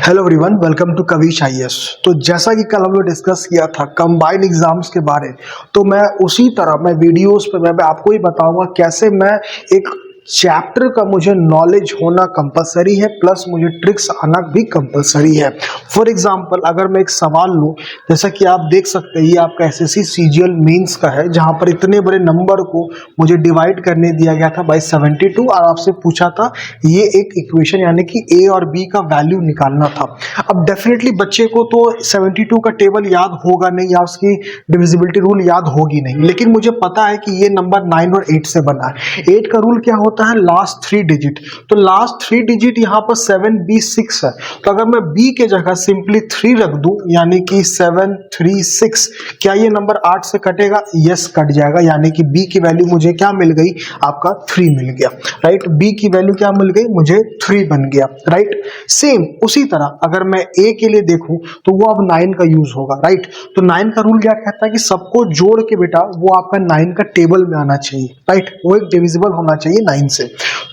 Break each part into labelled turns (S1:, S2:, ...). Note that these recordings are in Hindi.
S1: Hello everyone, welcome to Kavish IAS. तो जैसा कि कल हम लोग डिस्कस किया था कंबाइंड एग्जाम्स के बारे, तो मैं उसी तरह मैं वीडियोस पे मैं आपको ही बताऊंगा कैसे मैं एक चैप्टर का मुझे नॉलेज होना कंपलसरी है, प्लस मुझे ट्रिक्स आना भी कंपलसरी है। फॉर एग्जांपल अगर मैं एक सवाल लूं, जैसा कि आप देख सकते हैं ये आपका एसएससी सीजीएल मेंस का है, जहां पर इतने बड़े नंबर को मुझे डिवाइड करने दिया गया था बाय 72 और आपसे पूछा था ये एक इक्वेशन यानी कि ए और बी का वैल्यू निकालना था। अब डेफिनेटली बच्चे को तो 72 का टेबल याद होगा नहीं या उसकी डिविजिबिलिटी रूल याद होगी नहीं, लेकिन मुझे पता है कि ये नंबर 9 और 8 से बना है। 8 का रूल क्या होता है? Last 3 digit. तो लास्ट 3 डिजिट यहाँ पर 7B6 है, तो अगर मैं b के जगह सिंपली 3 रख दूं यानी कि 736, क्या ये नंबर 8 से कटेगा? यस, कट जाएगा। यानी कि b की वैल्यू मुझे क्या मिल गई? आपका 3 मिल गया, राइट। b की वैल्यू क्या मिल गई? मुझे 3 बन गया, राइट। सेम उसी तरह अगर मैं a के लिए देखूं तो वो अब 9 का यूज होगा, राइट। तो 9 का रूल क्या कहता है कि सबको जोड़ के बेटा वो आपका 9 का टेबल में आना चाहिए, राइट। वो एक डिविजिबल होना चाहिए 9 से।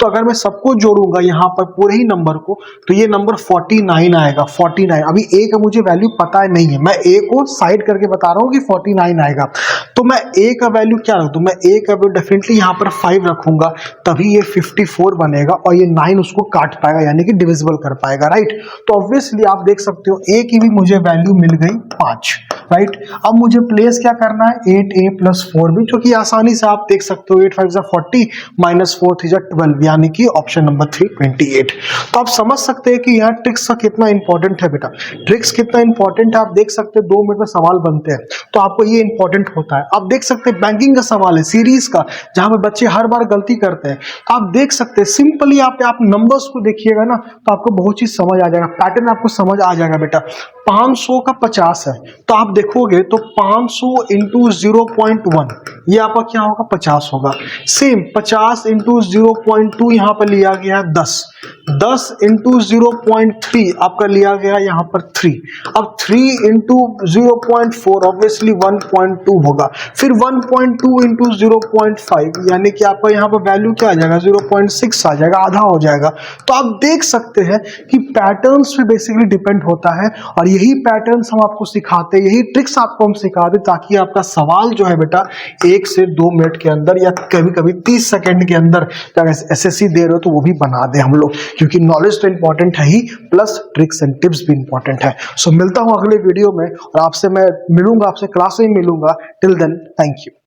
S1: तो अगर मैं सबको जोड़ूंगा यहाँ पर पूरे ही नंबर को, तो ये नंबर 49 आएगा। 49, अभी a का मुझे वैल्यू पता नहीं है, मैं a को साइड करके बता रहा हूँ कि 49 आएगा। तो मैं a का वैल्यू क्या रख दूं? मैं a का वैल्यू डेफिनेटली यहाँ पर 5 रखूंगा, तभी ये 54 बनेगा और ये 9 उसको काट पाएगा यानी कि डिविजिबल कर पाएगा, राइट। तो ऑब्वियसली आप देख सकते हो a की भी मुझे वैल्यू मिल गई 5, राइट। अब मुझे प्लेस क्या करना है? 8a + 4b, जो कि आसानी से आप देख सकते हो 8 5 40 -4 3 12, यानी कि ऑप्शन नंबर 3 28। तो आप समझ सकते हैं कि यहाँ ट्रिक्स का कितना इंपॉर्टेंट है बेटा। ट्रिक्स कितना इंपॉर्टेंट है आप देख सकते हैं। 2 मिनट में सवाल बनते हैं तो आपको ये इंपॉर्टेंट होता है। आप देख सकते हैं बैंकिंग का सवाल है सीरीज का, जहां पे बच्चे हर बार गलती करते हैं। तो आप देख सकते हैं सिंपली आप नंबर्स को देखिएगा ना, तो आपको बहुत चीज समझ आ जाएगा, पैटर्न आपको समझ आ जाएगा बेटा। 500 का 50 है, तो आप देखोगे तो 500 × 0.1 ये आपका क्या होगा? 50 होगा। सेम 50 × 0.2 यहाँ पर लिया गया है 10 × 0.3 आपका लिया गया यहाँ पर 3। अब 3 × 0.4 ऑब्वियसली 1.2 होगा, फिर 1.2 × 0.5 यानी कि आपका यहाँ पर वैल्यू क्या आ जाएगा? 0.6 आ जाएगा, आधा हो जाएगा। तो आप देख सकते हैं कि पैटर्न्स पे बेसिकली डिपेंड होता है, और यही पैटर्न्स हम आपको सिखाते हैं, यही ट्रिक्स आपको हम सिखाते ताकि आपका सवाल जो है बेटा 1 से 2 मिनट के अंदर या कभी कभी 30 सेकंड के अंदर एसएससी दे रहे हो तो वो भी बना दे हम लोग, क्योंकि नॉलेज तो इंपॉर्टेंट है ही, प्लस ट्रिक्स एंड टिप्स भी इंपॉर्टेंट है। सो मिलता हूं अगले वीडियो में और आपसे मैं मिलूंगा, आपसे क्लास में मिलूंगा। Till then, thank you.